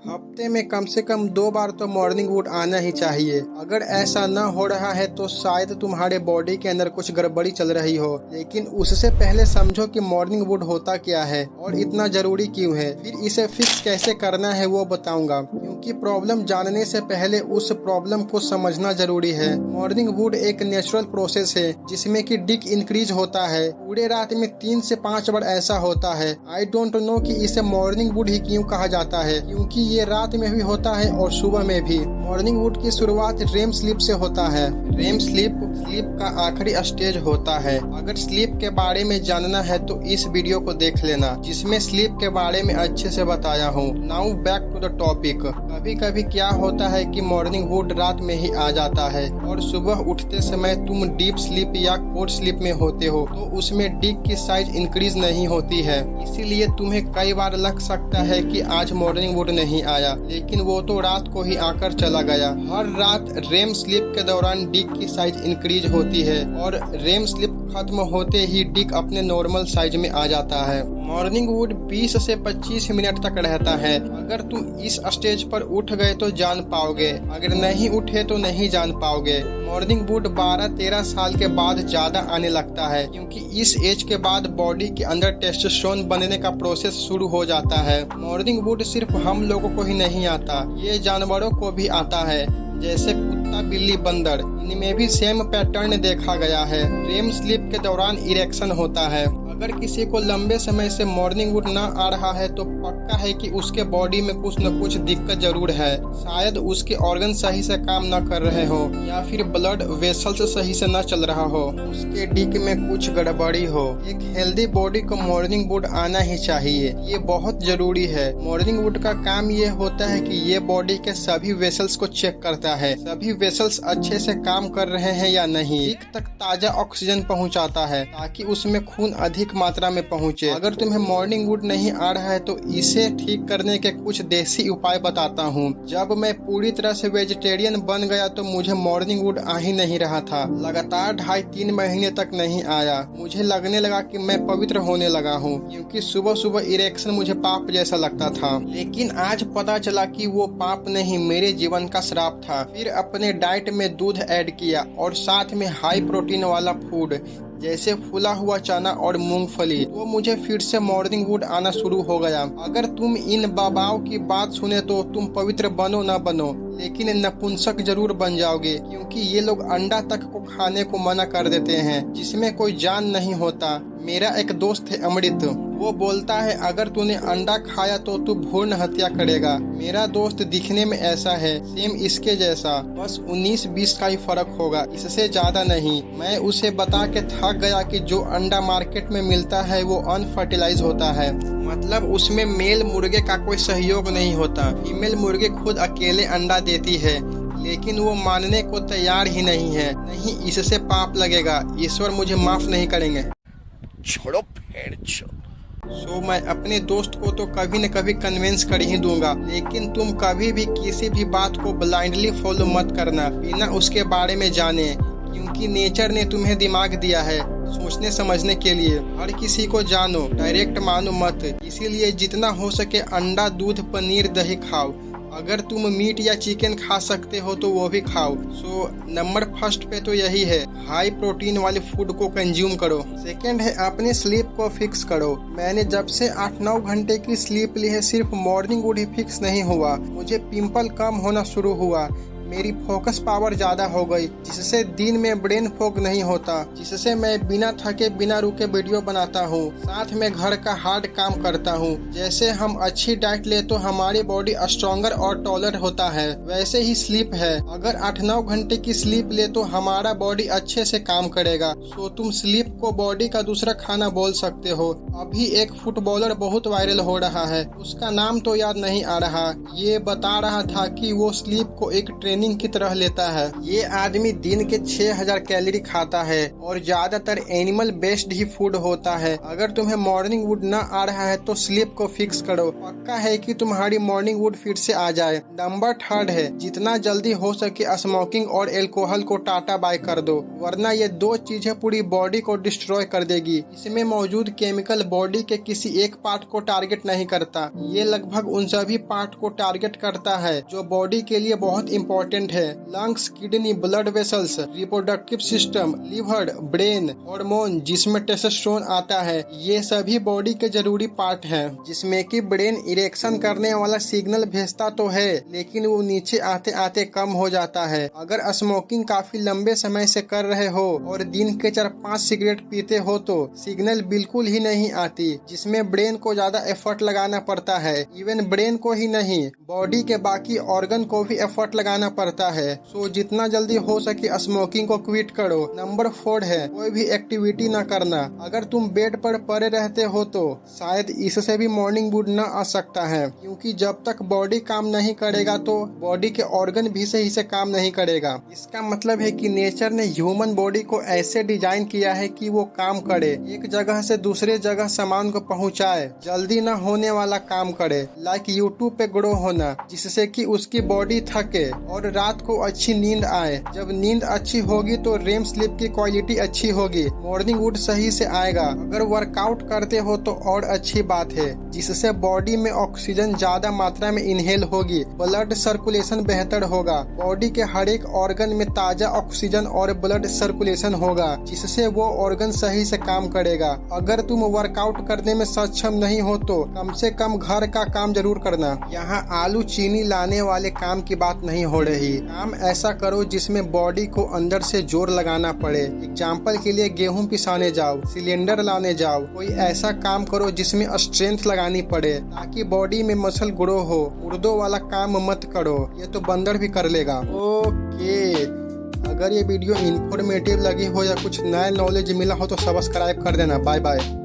हफ्ते में कम से कम 2 बार तो मॉर्निंग वुड आना ही चाहिए। अगर ऐसा न हो रहा है तो शायद तुम्हारे बॉडी के अंदर कुछ गड़बड़ी चल रही हो। लेकिन उससे पहले समझो कि मॉर्निंग वुड होता क्या है और इतना जरूरी क्यों है। फिर इसे फिक्स कैसे करना है वो बताऊंगा, क्योंकि प्रॉब्लम जानने से पहले उस प्रॉब्लम को समझना जरूरी है। मॉर्निंग वुड एक नेचुरल प्रोसेस है जिसमें कि डिक इंक्रीज होता है। पूरे रात में 3 से 5 बार ऐसा होता है। आई डोंट नो कि इसे मॉर्निंग वुड ही क्यों कहा जाता है, क्योंकि ये रात में भी होता है और सुबह में भी। मॉर्निंग वुड की शुरुआत रेम स्लीप से होता है। रेम स्लीप का आखिरी स्टेज होता है। अगर स्लीप के बारे में जानना है तो इस वीडियो को देख लेना, जिसमें स्लीप के बारे में अच्छे से बताया हूँ। Now back to the topic. कभी कभी क्या होता है कि मॉर्निंग वुड रात में ही आ जाता है और सुबह उठते समय तुम डीप स्लीप या कोड स्लीप में होते हो, तो उसमें डिक की साइज इंक्रीज नहीं होती है। इसीलिए तुम्हें कई बार लग सकता है कि आज मॉर्निंग वुड नहीं आया, लेकिन वो तो रात को ही आकर चला गया। हर रात रेम स्लीप के दौरान डिक की साइज इंक्रीज होती है और रेम स्लीप खत्म होते ही डिक अपने नॉर्मल साइज में आ जाता है। मॉर्निंग वुड 20 से 25 मिनट तक रहता है। अगर तुम इस स्टेज पर उठ गए तो जान पाओगे, अगर नहीं उठे तो नहीं जान पाओगे। मॉर्निंग वुड 12-13 साल के बाद ज्यादा आने लगता है, क्योंकि इस एज के बाद बॉडी के अंदर टेस्टोस्टेरोन बनने का प्रोसेस शुरू हो जाता है। मॉर्निंग वुड सिर्फ हम लोगों को ही नहीं आता, ये जानवरों को भी आता है, जैसे कुत्ता, बिल्ली, बंदर। इनमें भी सेम पैटर्न देखा गया है। रेम स्लीप के दौरान इरेक्शन होता है। अगर किसी को लंबे समय से मॉर्निंग वुड ना आ रहा है तो पक्का है कि उसके बॉडी में कुछ न कुछ दिक्कत जरूर है। शायद उसके ऑर्गन सही से काम न कर रहे हो, या फिर ब्लड वेसल्स सही से न चल रहा हो, उसके डिक में कुछ गड़बड़ी हो। एक हेल्दी बॉडी को मॉर्निंग वुड आना ही चाहिए, ये बहुत जरूरी है। मॉर्निंग वुड का काम ये होता है कि ये बॉडी के सभी वेसल्स को चेक करता है, सभी वेसल्स अच्छे से काम कर रहे हैं या नहीं। डिक तक ताजा ऑक्सीजन पहुंचाता है ताकि उसमें खून अधिक मात्रा में पहुंचे। अगर तुम्हें मॉर्निंग वुड नहीं आ रहा है तो इसे ठीक करने के कुछ देसी उपाय बताता हूँ। जब मैं पूरी तरह से वेजिटेरियन बन गया तो मुझे मॉर्निंग वुड आ ही नहीं रहा था। लगातार 2.5-3 महीने तक नहीं आया। मुझे लगने लगा कि मैं पवित्र होने लगा हूँ, क्योंकि सुबह सुबह इरेक्शन मुझे पाप जैसा लगता था। लेकिन आज पता चला कि वो पाप नहीं, मेरे जीवन का श्राप था। फिर अपने डाइट में दूध ऐड किया और साथ में हाई प्रोटीन वाला फूड जैसे फूला हुआ चना और मूंगफली, तो मुझे फिर से मॉर्निंग वुड आना शुरू हो गया। अगर तुम इन बाबाओं की बात सुने तो तुम पवित्र बनो न बनो, लेकिन नपुंसक जरूर बन जाओगे, क्योंकि ये लोग अंडा तक को खाने को मना कर देते हैं जिसमें कोई जान नहीं होता। मेरा एक दोस्त है अमृत, वो बोलता है अगर तूने अंडा खाया तो तू भ्रूण हत्या करेगा। मेरा दोस्त दिखने में ऐसा है, सेम इसके जैसा, बस 19-20 का ही फर्क होगा, इससे ज्यादा नहीं। मैं उसे बता के थक गया कि जो अंडा मार्केट में मिलता है वो अनफर्टिलाइज होता है, मतलब उसमें मेल मुर्गे का कोई सहयोग नहीं होता। फीमेल मुर्गे खुद अकेले अंडा देती है, लेकिन वो मानने को तैयार ही नहीं है। नहीं, इससे पाप लगेगा, ईश्वर मुझे माफ नहीं करेंगे। छोड़ो फेड़ सो मैं अपने दोस्त को तो कभी न कभी कन्विंस कर ही दूंगा, लेकिन तुम कभी भी किसी भी बात को ब्लाइंडली फॉलो मत करना बिना उसके बारे में जाने, क्योंकि नेचर ने तुम्हें दिमाग दिया है सोचने समझने के लिए। हर किसी को जानो, डायरेक्ट मानो मत। इसीलिए जितना हो सके अंडा, दूध, पनीर, दही खाओ। अगर तुम मीट या चिकन खा सकते हो तो वो भी खाओ। सो नंबर फर्स्ट पे तो यही है, हाई प्रोटीन वाले फूड को कंज्यूम करो। सेकंड है अपनी स्लीप को फिक्स करो। मैंने जब से 8-9 घंटे की स्लीप ली है, सिर्फ मॉर्निंग वुड ही फिक्स नहीं हुआ, मुझे पिंपल कम होना शुरू हुआ। मेरी फोकस पावर ज्यादा हो गई, जिससे दिन में ब्रेन फॉग नहीं होता, जिससे मैं बिना थके बिना रुके वीडियो बनाता हूँ, साथ में घर का हार्ड काम करता हूँ। जैसे हम अच्छी डाइट ले तो हमारी बॉडी स्ट्रॉन्गर और टॉलर होता है, वैसे ही स्लीप है। अगर 8-9 घंटे की स्लीप ले तो हमारा बॉडी अच्छे से काम करेगा। सो तुम स्लीप को बॉडी का दूसरा खाना बोल सकते हो। अभी एक फुटबॉलर बहुत वायरल हो रहा है, उसका नाम तो याद नहीं आ रहा। ये बता रहा था कि वो स्लीप को एक ट्रेनिंग ट्रेनिंग की तरह लेता है। ये आदमी दिन के 6000 कैलोरी खाता है और ज्यादातर एनिमल बेस्ड ही फूड होता है। अगर तुम्हें मॉर्निंग वुड न आ रहा है तो स्लीप को फिक्स करो, पक्का है कि तुम्हारी मॉर्निंग वुड फिर से आ जाए। नंबर 3 है, जितना जल्दी हो सके स्मोकिंग और एल्कोहल को टाटा बाय कर दो, वरना ये दो चीजें पूरी बॉडी को डिस्ट्रॉय कर देगी। इसमें मौजूद केमिकल बॉडी के किसी एक पार्ट को टारगेट नहीं करता, ये लगभग उन सभी पार्ट को टारगेट करता है जो बॉडी के लिए बहुत इंपॉर्टेंट है। Lungs, kidney, blood vessels, reproductive system, liver, brain, hormone जिसमें टेस्टोस्टेरोन आता है, ये सभी बॉडी के जरूरी पार्ट हैं। जिसमें कि ब्रेन इरेक्शन करने वाला सिग्नल भेजता तो है, लेकिन वो नीचे आते आते कम हो जाता है। अगर स्मोकिंग काफी लंबे समय से कर रहे हो और दिन के 4-5 सिगरेट पीते हो तो सिग्नल बिल्कुल ही नहीं आती, जिसमें ब्रेन को ज्यादा एफर्ट लगाना पड़ता है। इवन ब्रेन को ही नहीं, बॉडी के बाकी ऑर्गन को भी एफर्ट लगाना पड़ता है। सो जितना जल्दी हो सके स्मोकिंग को क्विट करो। नंबर 4 है, कोई भी एक्टिविटी न करना। अगर तुम बेड पर पड़े रहते हो तो शायद इससे भी मॉर्निंग वुड न आ सकता है, क्योंकि जब तक बॉडी काम नहीं करेगा तो बॉडी के ऑर्गन भी सही से काम नहीं करेगा। इसका मतलब है कि नेचर ने ह्यूमन बॉडी को ऐसे डिजाइन किया है कि वो काम करे, एक जगह से दूसरे जगह सामान को पहुंचाए, जल्दी न होने वाला काम करे। लाइक यूट्यूब पे ग्रो होना, जिससे कि उसकी बॉडी थके और रात को अच्छी नींद आए। जब नींद अच्छी होगी तो रेम स्लीप की क्वालिटी अच्छी होगी, मॉर्निंग वुड सही से आएगा। अगर वर्कआउट करते हो तो और अच्छी बात है, जिससे बॉडी में ऑक्सीजन ज्यादा मात्रा में इनहेल होगी, ब्लड सर्कुलेशन बेहतर होगा, बॉडी के हर एक ऑर्गन में ताजा ऑक्सीजन और ब्लड सर्कुलेशन होगा, जिससे वो ऑर्गन सही से काम करेगा। अगर तुम वर्कआउट करने में सक्षम नहीं हो तो कम से कम घर का काम जरूर करना। यहाँ आलू चीनी लाने वाले काम की बात नहीं हो रही। काम ऐसा करो जिसमें बॉडी को अंदर से जोर लगाना पड़े। एग्जाम्पल के लिए गेहूं पिसाने जाओ, सिलेंडर लाने जाओ, कोई ऐसा काम करो जिसमें स्ट्रेंथ लगानी पड़े ताकि बॉडी में मसल ग्रो हो। मुर्दों वाला काम मत करो, ये तो बंदर भी कर लेगा। ओके, अगर ये वीडियो इन्फॉर्मेटिव लगी हो या कुछ नया नॉलेज मिला हो तो सब्सक्राइब कर देना। Bye bye.